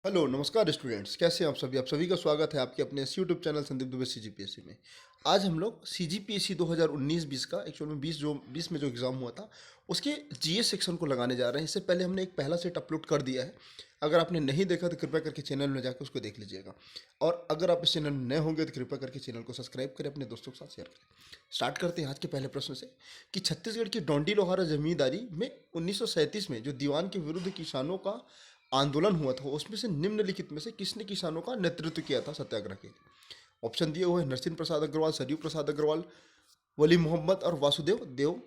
Hello नमस्कार students, कैसे हैं आप सभी का स्वागत है आपके अपने इस YouTube channel Sandeep Dubey CGPSC में। आज हम लोग सीजीपीएससी 2019-20 का एक्चुअल में 20 में जो एग्ज़ाम हुआ था उसके जीएस सेक्शन को लगाने जा रहे हैं। इससे पहले हमने एक पहला सेट अपलोड कर दिया है। अगर आपने नहीं देखा तो कृपया करके चैनल में जाकर उसको देख लीजिएगा। और अगर आप इस चैनल में नए होंगे तो कृपया करके चैनल को सब्सक्राइब करें, अपने दोस्तों के साथ शेयर करें। स्टार्ट करते हैं आज के पहले प्रश्न से कि छत्तीसगढ़ की डोंडी लोहारा जमींदारी में 1937 में जो दीवान के विरुद्ध किसानों का आंदोलन हुआ था उसमें से निम्नलिखित में से किसने किसानों का नेतृत्व किया था सत्याग्रह के लिए। ऑप्शन दिए हुए हैं नरसिंह प्रसाद अग्रवाल, सरयू प्रसाद अग्रवाल, वली मोहम्मद और वासुदेव देव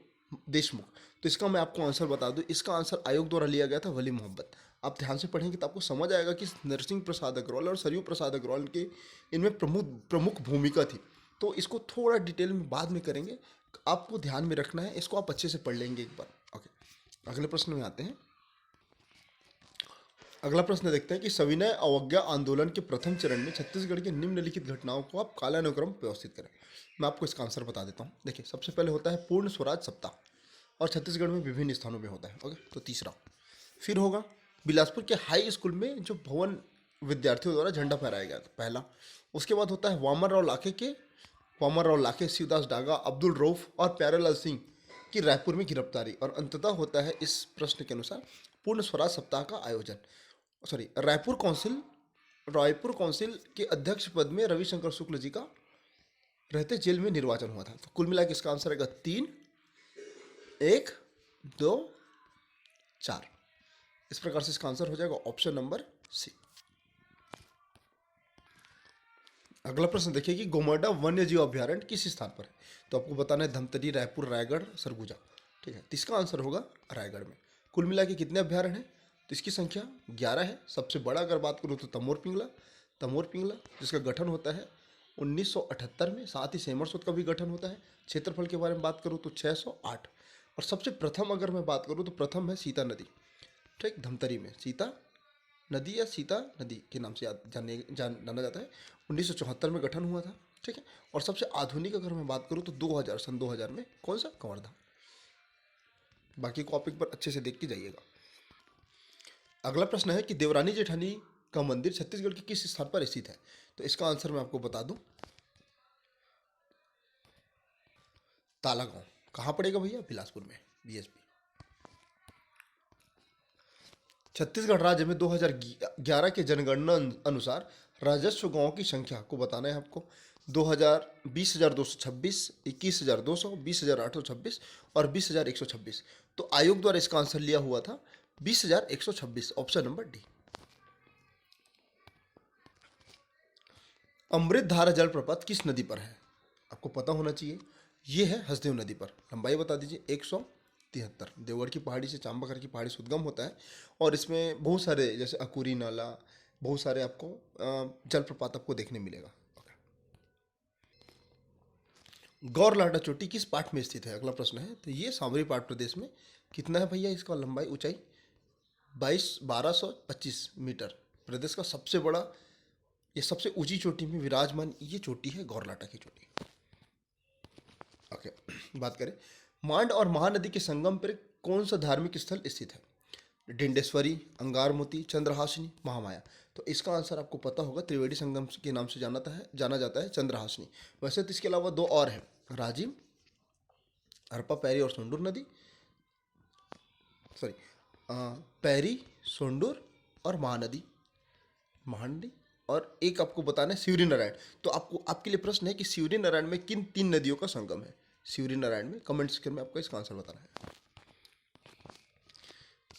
देशमुख। तो इसका मैं आपको आंसर बता दूं, इसका आंसर आयोग द्वारा लिया गया था वली मोहम्मद। आप ध्यान से पढ़ेंगे तो आपको समझ आएगा कि नरसिंह प्रसाद अग्रवाल और सरयू प्रसाद अग्रवाल के इनमें प्रमुख प्रमुख भूमिका थी। तो इसको थोड़ा डिटेल में बाद में करेंगे, आपको ध्यान में रखना है, इसको आप अच्छे से पढ़ लेंगे एक बार। ओके, अगले प्रश्न में आते हैं। अगला प्रश्न देखते हैं कि सविनय अवज्ञा आंदोलन के प्रथम चरण में छत्तीसगढ़ के निम्नलिखित घटनाओं को आप कालानुक्रम व्यवस्थित करें। मैं आपको इसका आंसर बता देता हूँ। देखिए, सबसे पहले होता है पूर्ण स्वराज सप्ताह और छत्तीसगढ़ में विभिन्न स्थानों में होता है। ओके, तो तीसरा फिर होगा बिलासपुर के हाई स्कूल में जो भवन विद्यार्थियों द्वारा झंडा फहराया गया था, पहला। उसके बाद होता है वामन राव लाखे, शिवदास डागा, अब्दुल रऊफ और प्यारेलाल सिंह की रायपुर में गिरफ्तारी। और अंततः होता है इस प्रश्न के अनुसार पूर्ण स्वराज सप्ताह का आयोजन। रायपुर काउंसिल के अध्यक्ष पद में रविशंकर शुक्ल जी का रहते जेल में निर्वाचन हुआ था। तो कुल मिला के इसका आंसर आएगा 3, 1, 2, 4। इस प्रकार से इसका आंसर हो जाएगा ऑप्शन नंबर सी। अगला प्रश्न देखिए कि गोमर्डा वन्य जीव अभ्यारण्य किस स्थान पर है। तो आपको बताना है धमतरी, रायपुर, रायगढ़, सरगुजा। ठीक है, तो इसका आंसर होगा रायगढ़ में। कुल मिला के कितने अभ्यारण्य हैं, तो इसकी संख्या 11 है। सबसे बड़ा अगर बात करूँ तो तमोर पिंगला जिसका गठन होता है 1978 में, साथ ही सेमरसोत का भी गठन होता है। क्षेत्रफल के बारे में बात करूँ तो 608। और सबसे प्रथम अगर मैं बात करूँ तो प्रथम है सीता नदी। ठीक, धमतरी में सीता नदी के नाम से जाना जाता है। 1974 में गठन हुआ था। ठीक है, और सबसे आधुनिक अगर मैं बात करूँ तो 2000 में कौन सा, कवर्धा। बाकी को आप एक बार अच्छे से देख के जाइएगा। अगला प्रश्न है कि देवरानी जेठानी का मंदिर छत्तीसगढ़ के किस स्थान पर स्थित है। तो इसका आंसर मैं आपको बता दूं, तालागांव। कहाँ पड़ेगा भैया, बिलासपुर में, बीएसपी। छत्तीसगढ़ राज्य में 2011 के जनगणना अनुसार राजस्व गांवों की संख्या को बताना है आपको। 20,226, 21,200, 20,826 और 20,126। तो आयोग द्वारा इसका आंसर लिया हुआ था 20,126, ऑप्शन नंबर डी। अमृतधारा जलप्रपात किस नदी पर है, आपको पता होना चाहिए। ये है हसदेव नदी पर। लंबाई बता दीजिए 173। देवगढ़ की पहाड़ी से चांबाकर की पहाड़ी से उद्गम होता है और इसमें बहुत सारे जैसे अकुरी नाला, बहुत सारे आपको जलप्रपात आपको देखने मिलेगा। गौरलाडा चोटी किस पाठ में स्थित है, अगला प्रश्न है। तो ये सामरी पाठ प्रदेश में। कितना है भैया इसका लंबाई, ऊंचाई 1225 मीटर। प्रदेश का सबसे बड़ा, ये सबसे ऊंची चोटी में विराजमान ये चोटी है गौरलाटा की चोटी। ओके, बात करें मांड और महानदी के संगम पर कौन सा धार्मिक स्थल स्थित है। डिंडेश्वरी, अंगारमोती, चंद्रहासिनी, महामाया। तो इसका आंसर आपको पता होगा, त्रिवेणी संगम के नाम से जाना जाता है चंद्रहासिनी। वैसे तो इसके अलावा दो और हैं, राजिम, हरप्पा पैरी और सोंडूर नदी, सॉरी पैरी, सोंडूर और महानदी। और एक आपको बताना है शिवरी नारायण। तो आपके लिए प्रश्न है कि शिवरी नारायण में किन 3 नदियों का संगम है। शिवरी नारायण में कमेंट सेक्शन में आपको इसका आंसर बताना है।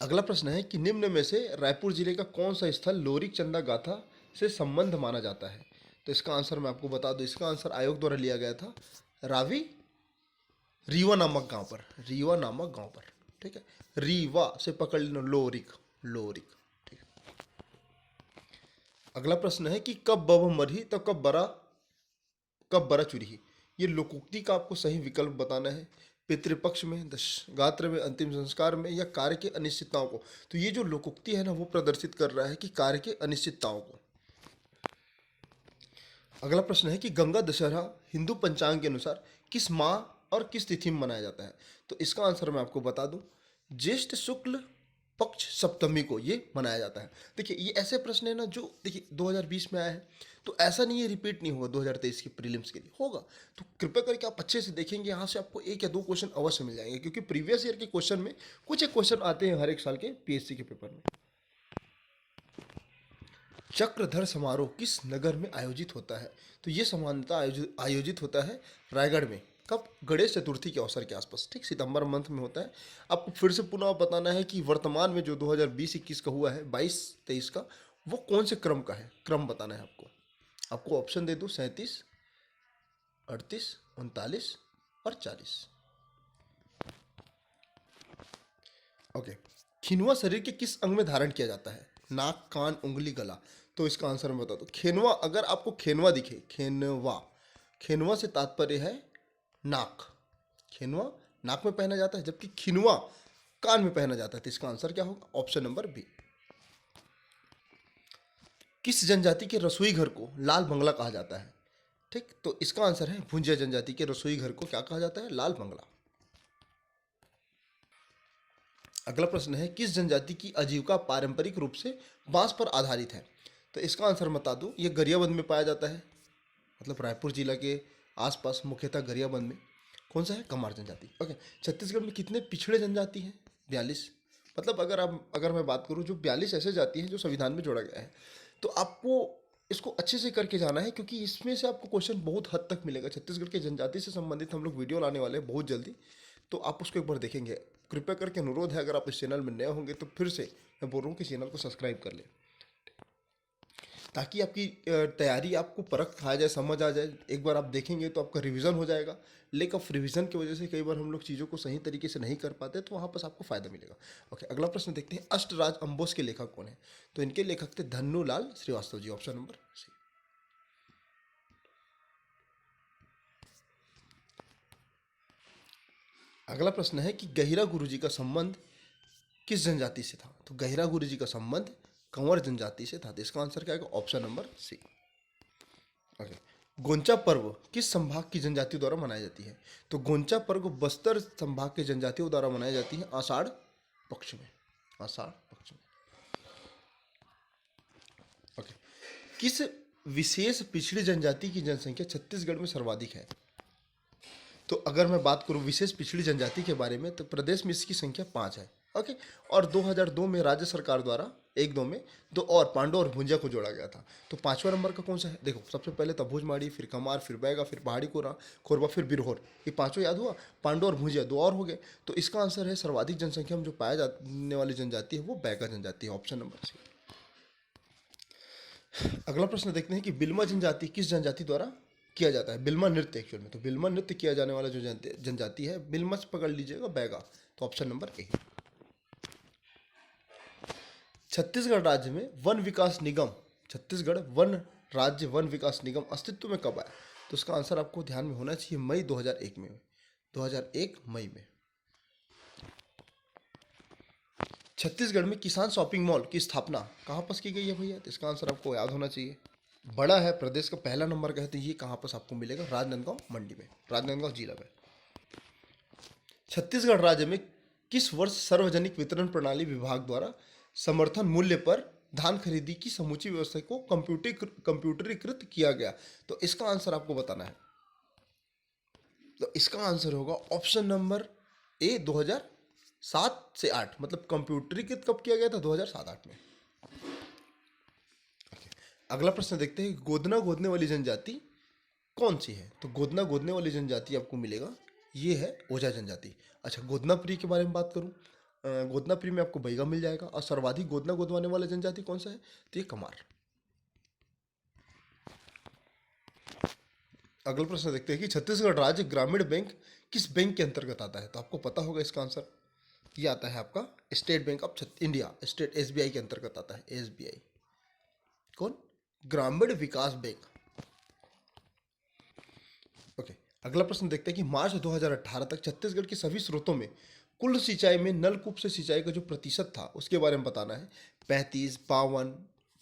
अगला प्रश्न है कि निम्न में से रायपुर जिले का कौन सा स्थल लोरिक चंदा गाथा से संबंध माना जाता है। तो इसका आंसर मैं आपको बता दूं, इसका आंसर आयोग द्वारा लिया गया था रीवा नामक गांव पर। ठीक है, रीवा से पकड़ लेना, लोरिक। ठीक है, अगला प्रश्न है कि कब बब मरही तो कब बरा चुरही। ये लोकोक्ति का आपको सही विकल्प बताना है। पितृपक्ष में, दशगात्र में, अंतिम संस्कार में, या कार्य के अनिश्चितताओं को। तो ये जो लोकोक्ति है ना, वो प्रदर्शित कर रहा है कि कार्य के अनिश्चितताओं को। अगला प्रश्न है कि गंगा दशहरा हिंदू पंचांग के अनुसार किस माह और किस तिथि में मनाया जाता है। तो इसका आंसर मैं आपको बता दूं, ज्येष्ठ शुक्ल पक्ष सप्तमी को ये मनाया जाता है। देखिए ये ऐसे प्रश्न है ना जो देखिए 2020 में आया है, तो ऐसा नहीं है रिपीट नहीं होगा 2023 के प्रीलिम्स के लिए होगा। तो कृपया करके आप अच्छे से देखेंगे, यहाँ से आपको एक या दो क्वेश्चन अवश्य मिल जाएंगे, क्योंकि प्रीवियस ईयर के क्वेश्चन में कुछ एक क्वेश्चन आते हैं हर एक साल के पीएससी के पेपर में। चक्रधर समारोह किस नगर में आयोजित होता है? तो ये सामान्यतः आयोजित होता है रायगढ़ में। कब? गणेश चतुर्थी के अवसर के आसपास, ठीक, सितंबर मंथ में होता है। आपको फिर से पुनः बताना है कि वर्तमान में जो 2020-21 का हुआ है, 22-23 का, वो कौन से क्रम का है, क्रम बताना है आपको। आपको ऑप्शन दे दूँ 37, 38, 39 और 40। ओके। खिनवा शरीर के किस अंग में धारण किया जाता है? नाक, कान, उंगली, गला। तो इसका आंसर मैं बता दूं, खेनवा, अगर आपको खेनवा दिखे, खेनवा, खेनवा से तात्पर्य है नाक। खेनवा नाक में पहना जाता है, जबकि खिनवा कान में पहना जाता है। तो इसका आंसर क्या होगा? Option number B. किस जनजाति के रसोई घर को लाल बंगला कहा जाता है? ठीक, तो इसका आंसर है भुंजिया जनजाति के रसोई घर को क्या कहा जाता है? लाल बंगला। अगला प्रश्न है, किस जनजाति की आजीविका पारंपरिक रूप से बांस पर आधारित है? तो इसका आंसर बता दूं, ये गरियाबंद में पाया जाता है, मतलब रायपुर जिला के आसपास, मुख्यतः गरियाबंद में। कौन सा है? कमार जनजाति। ओके। छत्तीसगढ़ में कितने पिछड़े जनजाति हैं? 42। मतलब अगर मैं बात करूं, जो 42 ऐसे जाति हैं जो संविधान में जोड़ा गया है, तो आपको इसको अच्छे से करके जाना है, क्योंकि इसमें से आपको क्वेश्चन बहुत हद तक मिलेगा। छत्तीसगढ़ के जनजाति से संबंधित हम लोग वीडियो लाने वाले हैं बहुत जल्दी, तो आप उसको एक बार देखेंगे। कृपया करके अनुरोध है, अगर आप इस चैनल में नए होंगे तो फिर से मैं बोल रहा हूँ कि चैनल को सब्सक्राइब कर लें, ताकि आपकी तैयारी, आपको परख आ जाए, समझ आ जाए। एक बार आप देखेंगे तो आपका रिवीजन हो जाएगा। लेक ऑफ रिवीजन की वजह से कई बार हम लोग चीज़ों को सही तरीके से नहीं कर पाते, तो वहाँ पर आपको फायदा मिलेगा। ओके, अगला प्रश्न देखते हैं, अष्टराज अंबोस के लेखक कौन है? तो इनके लेखक थे Dhannulal Srivastava ji. Option number C. अगला प्रश्न है कि गहिरा गुरुजी का संबंध किस जनजाति से था? तो गहिरा गुरुजी का संबंध कंवर जनजाति से था। तो इसका आंसर क्या आएगा? Option number C. Okay. Goncha पर्व किस संभाग की जनजातियों द्वारा मनाई जाती है? तो गोंचा पर्व बस्तर संभाग के जनजातियों द्वारा मनाई जाती है आषाढ़ पक्ष में। आषाढ़ पक्ष में। ओके। किस विशेष पिछड़ी जनजाति की जनसंख्या छत्तीसगढ़ में सर्वाधिक है? तो अगर मैं बात करूं विशेष पिछड़ी जनजाति के बारे में, तो प्रदेश में इसकी संख्या 5 है। ओके। और 2002 में राज्य सरकार द्वारा 1-2 में दो और, पांडव और भुंजिया को जोड़ा गया था। तो 5वां नंबर का कौन सा है? देखो, सबसे पहले तभोज माड़ी, फिर कमार, फिर बैगा, फिर पहाड़ी कोरबा, फिर बिरहोर। ये पांचों याद हुआ। पांडव और भुंजिया दो और हो गए। तो इसका आंसर है, सर्वाधिक जनसंख्या में जो पाया जाने वाली जनजाति है वो बैगा जनजाति है। Option number C. अगला प्रश्न देखते हैं कि बिल्मा जनजाति किस जनजाति द्वारा किया जाता है? बिल्मा नृत्य एक्चुअल में। तो बिल्मा नृत्य किया जाने वाला जो जनजाति है, बिल्मा से पकड़ लीजिएगा, बैगा। तो ऑप्शन नंबर ए। छत्तीसगढ़ राज्य में वन विकास निगम, छत्तीसगढ़ वन राज्य वन विकास निगम अस्तित्व में कब आया? तो इसका आंसर आपको ध्यान में होना चाहिए, मई 2001 में। 2001 मई में। छत्तीसगढ़ में किसान शॉपिंग मॉल की स्थापना कहाँ पर की गई है भैया? तो इसका आंसर आपको याद होना चाहिए। बड़ा है, प्रदेश का पहला नंबर का है, तो ये कहाँ पर आपको मिलेगा? राजनांदगांव मंडी में, राजनांदगांव जिला में। छत्तीसगढ़ राज्य में किस वर्ष सार्वजनिक वितरण प्रणाली विभाग द्वारा समर्थन मूल्य पर धान खरीदी की समूची व्यवस्था को कंप्यूटरीकृत किया गया? तो इसका आंसर आपको बताना है। तो इसका आंसर होगा ऑप्शन नंबर ए, 2007 से 8। मतलब कंप्यूटरीकृत कब किया गया था? 2007-8 में। अगला प्रश्न देखते हैं, गोदना गोदने वाली जनजाति कौन सी है? तो गोदना गोदने वाली जनजाति आपको मिलेगा, ये है ओझा जनजाति। अच्छा, गोदनापुरी के बारे में बात करूं, गोदनापुरी में आपको बैगा मिल जाएगा। और सर्वाधिक गोदना गोदवाने वाला जनजाति कौन सा है? तो ये कमार। अगला प्रश्न देखते हैं कि छत्तीसगढ़ राज्य ग्रामीण बैंक किस बैंक के अंतर्गत आता है? तो आपको पता होगा इसका आंसर, ये आता है आपका state bank of India, state SBI के अंतर्गत आता है। एसबीआई कौन? ग्रामीण विकास बैंक। ओके। अगला प्रश्न देखते हैं कि मार्च 2018 तक छत्तीसगढ़ के सभी स्रोतों में कुल सिंचाई में नलकूप से सिंचाई का जो प्रतिशत था उसके बारे में बताना है। 35, 52,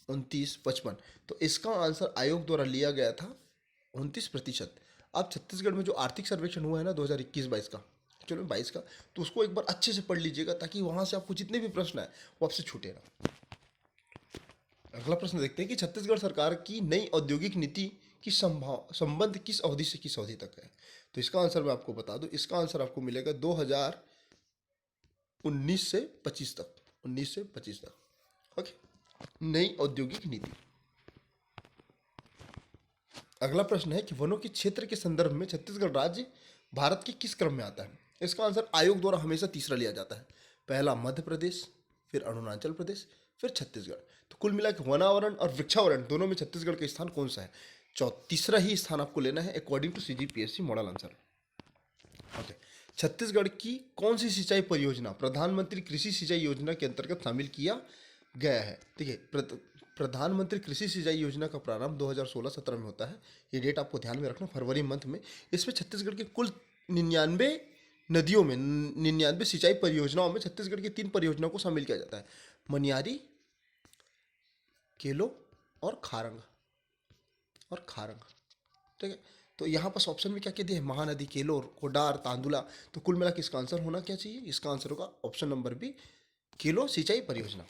29, 55। तो इसका आंसर आयोग द्वारा लिया गया था 29%। अब छत्तीसगढ़ में जो आर्थिक सर्वेक्षण हुआ है ना 2021-22 का, एक्चुअल में 22 का, तो उसको एक बार अच्छे से पढ़ लीजिएगा ताकि वहाँ से आपको जितने भी प्रश्न आए वो आपसे छूटे ना। अगला प्रश्न देखते हैं कि छत्तीसगढ़ सरकार की नई औद्योगिक नीति की संबंध किस अवधि से किस अवधि तक है। तो इसका आंसर मैं आपको बता दूं, इसका आंसर आपको मिलेगा 2019 से 25 तक, 19 से 25 तक। ओके, नई औद्योगिक नीति। अगला प्रश्न है कि वनों के क्षेत्र के संदर्भ में छत्तीसगढ़ राज्य भारत के किस क्रम में आता है। इसका आंसर आयोग द्वारा हमेशा तीसरा लिया जाता है। पहला मध्य प्रदेश, फिर अरुणाचल प्रदेश, फिर छत्तीसगढ़। तो कुल मिला के वनावरण और वृक्षावरण दोनों में छत्तीसगढ़ का स्थान कौन सा है। तीसरा ही स्थान आपको लेना है according to CGPSC model answer. Okay, Chhattisgarh की कौन सी सिंचाई परियोजना प्रधानमंत्री कृषि सिंचाई योजना के अंतर्गत शामिल किया गया है। देखिए, प्रधानमंत्री कृषि सिंचाई योजना का प्रारंभ 2016-17 में होता है। ये डेट आपको ध्यान में रखना, फरवरी मंथ में। इसमें छत्तीसगढ़ के कुल 99 नदियों में 99 सिंचाई परियोजनाओं में छत्तीसगढ़ की 3 परियोजनाओं को शामिल किया जाता है, मनियारी, केलो और खारंग ठीक है। तो यहाँ पर ऑप्शन में क्या क्या दिए हैं, महानदी, केलोर, कोडार, तांदुला। तो कुल मिला के इसका आंसर होना क्या चाहिए, इसका आंसर होगा ऑप्शन नंबर बी, केलो सिंचाई परियोजना।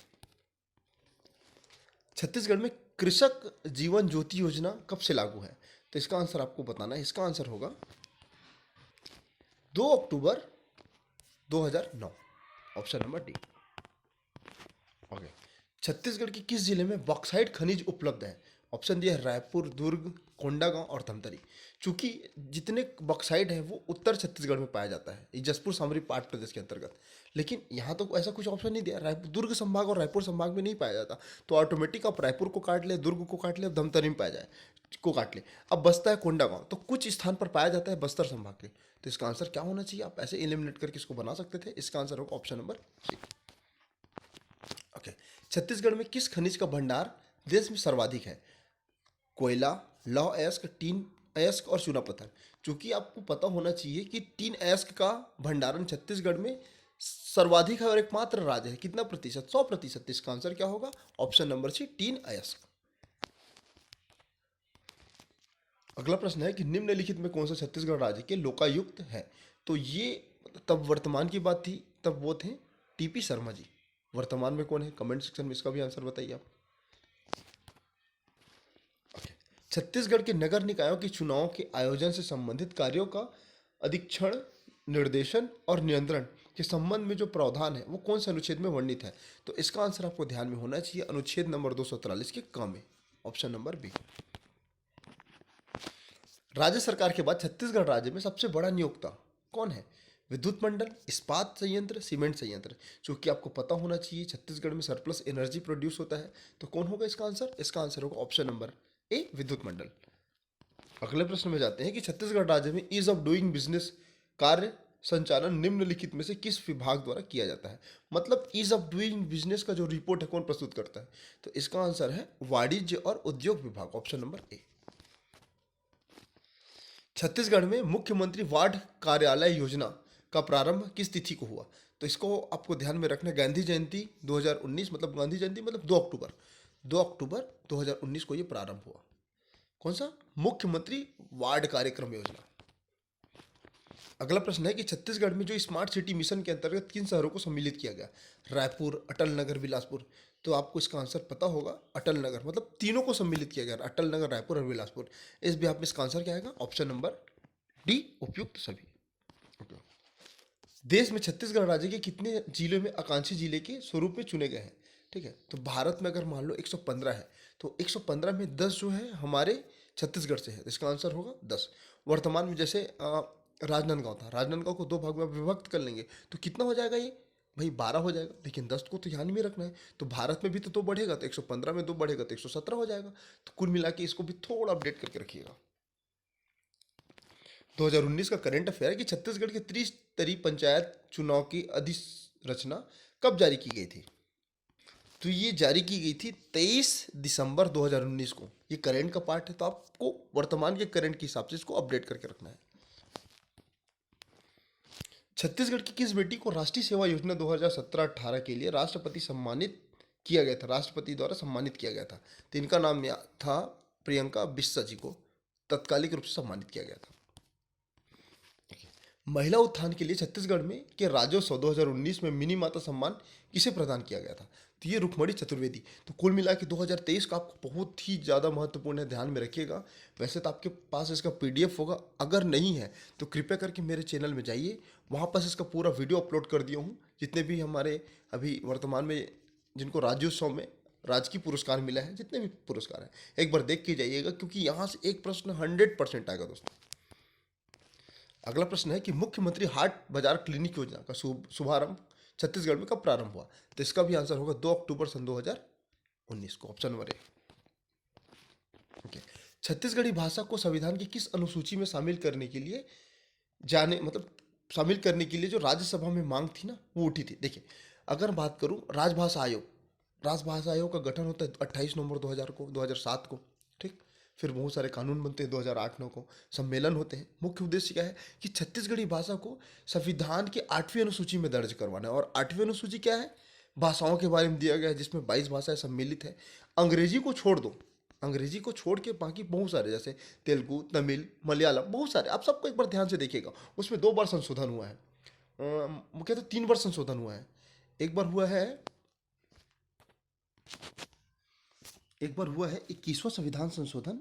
छत्तीसगढ़ में कृषक जीवन ज्योति योजना कब से लागू है। तो इसका आंसर आपको बताना है, इसका आंसर होगा 2 अक्टूबर 2009, option number D. Okay, Chhattisgarh के किस जिले में बॉक्साइट खनिज उपलब्ध है। ऑप्शन दिया है रायपुर, दुर्ग, कोंडागांव और धमतरी। चूंकि जितने बॉक्साइट है वो उत्तर छत्तीसगढ़ में पाया जाता है, ये जसपुर सामरी पाट प्रदेश के अंतर्गत। लेकिन यहाँ तो ऐसा कुछ ऑप्शन नहीं दिया, रायपुर, दुर्ग संभाग और रायपुर संभाग में नहीं पाया जाता। तो ऑटोमेटिक आप रायपुर को काट ले, दुर्ग को काट ले, अब धमतरी में पाया जाए को काट ले। अब बचता है कोंडागांव, तो कुछ स्थान पर पाया जाता है बस्तर संभाग के। तो इसका आंसर क्या होना चाहिए, आप ऐसे एलिमिनेट करके इसको बना सकते थे। इसका आंसर होगा option number C. Okay, Chhattisgarh में किस खनिज का भंडार देश में सर्वाधिक है। कोयला, लौह अयस्क, टीन अयस्क और चूना पत्थर। चूंकि आपको पता होना चाहिए कि टीन अयस्क का भंडारण छत्तीसगढ़ में सर्वाधिक है और एकमात्र राज्य है। कितना प्रतिशत, 100%। इसका आंसर क्या होगा, ऑप्शन नंबर सी, टीन अयस्क। अगला प्रश्न है कि निम्नलिखित में कौन सा छत्तीसगढ़ राज्य के लोकायुक्त है। तो ये तब वर्तमान की बात थी, तब वो थे TP शर्मा जी। वर्तमान में कौन है, कमेंट सेक्शन में इसका भी आंसर बताइए आप। छत्तीसगढ़ के नगर निकायों के चुनाव के आयोजन से संबंधित कार्यों का अधीक्षण, निर्देशन और नियंत्रण के संबंध में जो प्रावधान है वो कौन से अनुच्छेद में वर्णित है। तो इसका आंसर आपको ध्यान में होना चाहिए अनुच्छेद नंबर 243 के क में, ऑप्शन नंबर बी। राज्य सरकार के बाद छत्तीसगढ़ राज्य में सबसे बड़ा नियोक्ता कौन है। विद्युत मंडल, इस्पात संयंत्र, सीमेंट संयंत्र। चूंकि आपको पता होना चाहिए छत्तीसगढ़ में सरप्लस एनर्जी प्रोड्यूस होता है, तो कौन होगा इसका आंसर, इसका आंसर होगा ऑप्शन नंबर ए, विद्युत मंडल। अगले प्रश्न में जाते हैं कि छत्तीसगढ़ राज्य में ईज ऑफ डूइंग बिजनेस कार्य संचालन निम्नलिखित में से किस विभाग द्वारा किया जाता है। मतलब ईज ऑफ डूइंग बिजनेस का जो रिपोर्ट है कौन प्रस्तुत करता है। तो इसका आंसर है वाणिज्य और उद्योग विभाग, ऑप्शन नंबर ए। छत्तीसगढ़ में मुख्यमंत्री वार्ड कार्यालय योजना का प्रारंभ किस तिथि को हुआ। तो इसको आपको ध्यान में रखना, गांधी जयंती 2019, मतलब गांधी जयंती मतलब 2 अक्टूबर 2019 को ये प्रारंभ हुआ। कौन सा, मुख्यमंत्री वार्ड कार्यक्रम योजना। अगला प्रश्न है कि छत्तीसगढ़ में जो स्मार्ट सिटी मिशन के अंतर्गत किन शहरों को सम्मिलित किया गया। रायपुर, अटल नगर, बिलासपुर। तो आपको इसका आंसर पता होगा, अटल नगर, मतलब तीनों को सम्मिलित किया गया, अटल नगर, रायपुर और बिलासपुर। इस बिहाफ में इसका आंसर क्या आएगा, ऑप्शन नंबर डी, उपयुक्त सभी। देश में छत्तीसगढ़ राज्य के कितने जिलों में आकांक्षी जिले के स्वरूप में चुने गए हैं। ठीक है, तो भारत में अगर मान लो 115 है, तो 115 में 10 जो है हमारे छत्तीसगढ़ से है, तो इसका आंसर होगा 10। वर्तमान में जैसे राजनांदगांव था, राजनांदगांव को 2 भाग में विभक्त कर लेंगे तो कितना हो जाएगा ये, भाई 12 हो जाएगा। लेकिन 10 को तो ध्यान में रखना है, तो भारत में भी तो 2 बढ़ेगा, तो 115 में 2 बढ़ेगा तो 117 हो जाएगा। तो कुल मिला के इसको भी थोड़ा अपडेट करके रखिएगा। 2019 का करंट अफेयर है कि छत्तीसगढ़ के त्रिस्तरीय पंचायत चुनाव की अधिसूचना कब जारी की गई थी। तो ये जारी की गई थी 23 दिसंबर 2019 को। ये करंट का पार्ट है, तो आपको वर्तमान के करंट के हिसाब से इसको अपडेट करके रखना है। छत्तीसगढ़ की किस बेटी को राष्ट्रीय सेवा योजना 2017-18 के लिए राष्ट्रपति सम्मानित किया गया था, राष्ट्रपति द्वारा सम्मानित किया गया था। तो इनका नाम था प्रियंका बिस्सा जी को तत्कालिक रूप से सम्मानित किया गया था। महिला उत्थान के लिए छत्तीसगढ़ में के राज्योत्सव 2019 में मिनी माता सम्मान किसे प्रदान किया गया था? तो ये रुक्मणी चतुर्वेदी। तो कुल मिला के 2023 का आपको बहुत ही ज़्यादा महत्वपूर्ण है, ध्यान में रखिएगा। वैसे तो आपके पास इसका पीडीएफ होगा, अगर नहीं है तो कृपया करके मेरे चैनल में जाइए, वहाँ पर इसका पूरा वीडियो अपलोड कर दिया हूँ। जितने भी हमारे अभी वर्तमान में जिनको राज्योत्सव में राजकीय पुरस्कार मिला है, जितने भी पुरस्कार हैं, एक बार देख के जाइएगा, क्योंकि यहाँ से एक प्रश्न 100% आएगा दोस्तों। अगला प्रश्न है कि मुख्यमंत्री हाट बाजार क्लिनिक योजना का शुभारंभ छत्तीसगढ़ में कब प्रारंभ हुआ? तो इसका भी आंसर होगा 2 अक्टूबर सन 2019 को, option number A. Okay. Chhattisgarhi भाषा को संविधान की किस अनुसूची में शामिल करने के लिए शामिल करने के लिए जो राज्यसभा में मांग थी ना, वो उठी थी। देखिए, अगर बात करूं राजभाषा आयोग का गठन होता है 28 नवंबर 2007 को, ठीक। फिर बहुत सारे कानून बनते हैं 2008-9 को, सम्मेलन होते हैं। मुख्य उद्देश्य क्या है कि छत्तीसगढ़ी भाषा को संविधान के 8वीं अनुसूची में दर्ज करवाना है। और 8वीं अनुसूची क्या है? भाषाओं के बारे में दिया गया है, जिसमें 22 भाषाएं सम्मिलित है। अंग्रेजी को छोड़ दो, अंग्रेजी को छोड़ के बाकी बहुत सारे, जैसे तेलुगु, तमिल, मलयालम, बहुत सारे। आप सबको एक बार ध्यान से देखिएगा, उसमें 2 बार संशोधन हुआ है। मुख्य तो 3 बार संशोधन हुआ है। एक बार हुआ है 21वां संविधान संशोधन,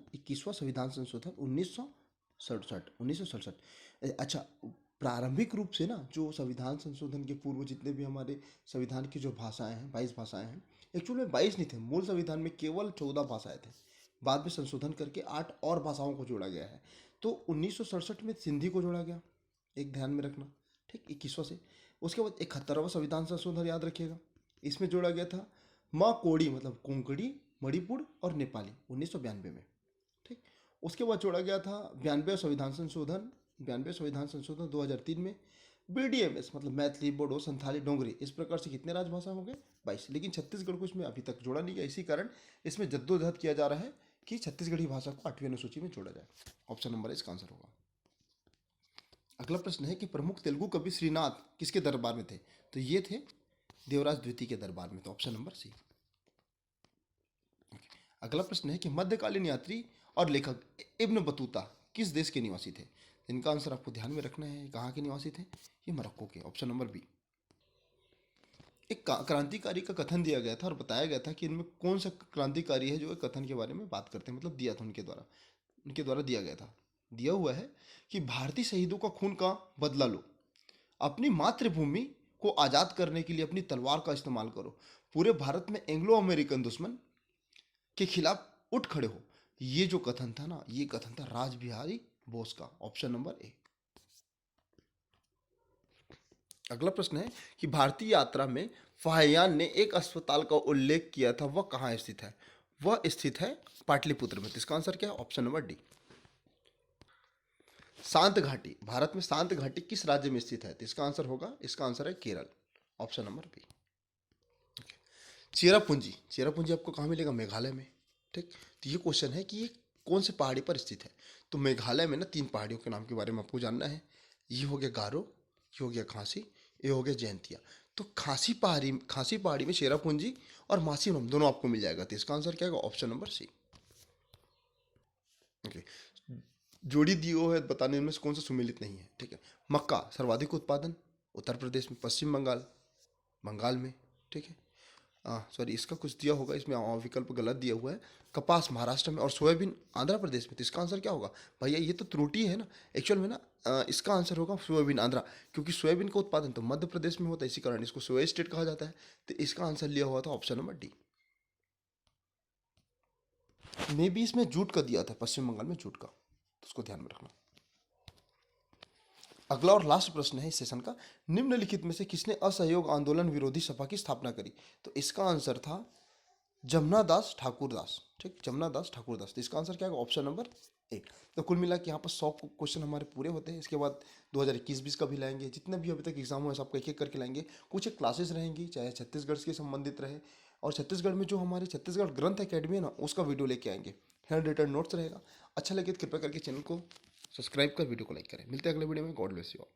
1967। अच्छा, प्रारंभिक रूप से ना जो संविधान संशोधन के पूर्व जितने भी हमारे संविधान की जो भाषाएं हैं, 22 भाषाएं हैं, एक्चुअल में 22 नहीं थे, मूल संविधान में केवल 14 भाषाएं थे। बाद में संशोधन करके 8 और भाषाओं को जोड़ा गया है। तो 1967 में सिंधी को जोड़ा गया, एक ध्यान में रखना, ठीक, 21वां से। उसके बाद 71वां संविधान संशोधन याद रखिएगा, इसमें जोड़ा गया था माँ कोड़ी, मतलब कोंकणी, मणिपुर और नेपाली, 1992 में, ठीक। उसके बाद जोड़ा गया था 92 संविधान संशोधन 2003 में। बीडीएमएस मतलब मैथिली, बोडो, संथाली, डोंगरी, इस प्रकार से कितने राजभाषा हो गए? 22। लेकिन छत्तीसगढ़ को इसमें अभी तक जोड़ा नहीं गया, इसी कारण इसमें जद्दोजहद किया जा रहा है कि छत्तीसगढ़ी भाषा को 8वीं अनुसूची में जोड़ा जाए। ऑप्शन नंबर इसका आंसर होगा। अगला प्रश्न है कि प्रमुख तेलुगु कवि श्रीनाथ किसके दरबार में थे? तो ये थे देवराज द्वितीय के दरबार में, तो ऑप्शन नंबर सी। अगला प्रश्न है कि मध्यकालीन यात्री और लेखक इब्न बतूता किस देश के निवासी थे? इनका आंसर आपको ध्यान में रखना है। कहाँ के निवासी थे? ये मोरक्को के, ऑप्शन नंबर बी। एक क्रांतिकारी का कथन दिया गया था और बताया गया था कि इनमें कौन सा क्रांतिकारी है जो एक कथन के बारे में बात करते हैं, मतलब दिया था उनके द्वारा दिया गया था। दिया हुआ है कि भारतीय शहीदों का खून का बदला लो, अपनी मातृभूमि को आज़ाद करने के लिए अपनी तलवार का इस्तेमाल करो, पूरे भारत में एंग्लो अमेरिकन दुश्मन के खिलाफ उठ खड़े हो। ये जो कथन था ना, ये कथन था रासबिहारी बोस का, ऑप्शन नंबर ए। अगला प्रश्न है कि भारतीय यात्रा में फाहियान ने एक अस्पताल का उल्लेख किया था, वह कहाँ स्थित है? वह स्थित है पाटलिपुत्र में। इसका आंसर क्या है? Option number D. शांत घाटी, भारत में शांत घाटी किस राज्य में स्थित है? तो इसका आंसर है Kerala, option number B. Cherrapunji आपको कहाँ मिलेगा? मेघालय में, ठीक। तो ये क्वेश्चन है कि ये कौन से पहाड़ी पर स्थित है? तो मेघालय में ना 3 पहाड़ियों के नाम के बारे में आपको जानना है। ये हो गया गारो, ये हो गया खासी, ये हो गया जयंतिया। तो खासी पहाड़ी में चेरापूंजी और मासीनम दोनों आपको मिल जाएगा। तो इसका आंसर क्या होगा? Option number C. ओके, जोड़ी दियो है बताने में से कौन सा सुमेलित नहीं है, ठीक है। मक्का सर्वाधिक उत्पादन उत्तर प्रदेश में, पश्चिम बंगाल में, ठीक है। सॉरी, इसका कुछ दिया होगा, इसमें विकल्प गलत दिया हुआ है। कपास महाराष्ट्र में और सोयाबीन आंध्र प्रदेश में। तो इसका आंसर क्या होगा? भैया ये तो त्रुटि है ना, एक्चुअल में ना इसका आंसर होगा सोयाबीन आंध्रा, क्योंकि सोयाबीन का उत्पादन तो मध्य प्रदेश में होता है, इसी कारण इसको सोया स्टेट कहा जाता है। तो इसका आंसर लिया हुआ था option number D. May be इसमें जूट का दिया था, पश्चिम बंगाल में जूट का, तो उसको ध्यान में रखना। अगला और लास्ट प्रश्न है इस सेशन का, निम्नलिखित में से किसने असहयोग आंदोलन विरोधी सभा की स्थापना करी? तो इसका आंसर था जमुनादास ठाकुरदास, ठीक, जमुनादास ठाकुरदास। तो इसका आंसर क्या होगा? Option number A. तो कुल मिला के यहाँ पर 100 क्वेश्चन हमारे पूरे होते हैं। इसके बाद 2021-20 का भी लाएंगे, जितने भी अभी तक एग्जाम हुए सबको एक एक करके लाएंगे। कुछ एक क्लासेस रहेंगी, चाहे छत्तीसगढ़ से संबंधित रहे, और छत्तीसगढ़ में जो हमारे छत्तीसगढ़ ग्रंथ अकेडमी है ना, उसका वीडियो लेके आएंगे, हैंड रिटन नोट्स रहेगा। अच्छा लगे तो कृपया करके चैनल को सब्सक्राइब कर वीडियो को लाइक करें। मिलते हैं अगले वीडियो में। God bless you all.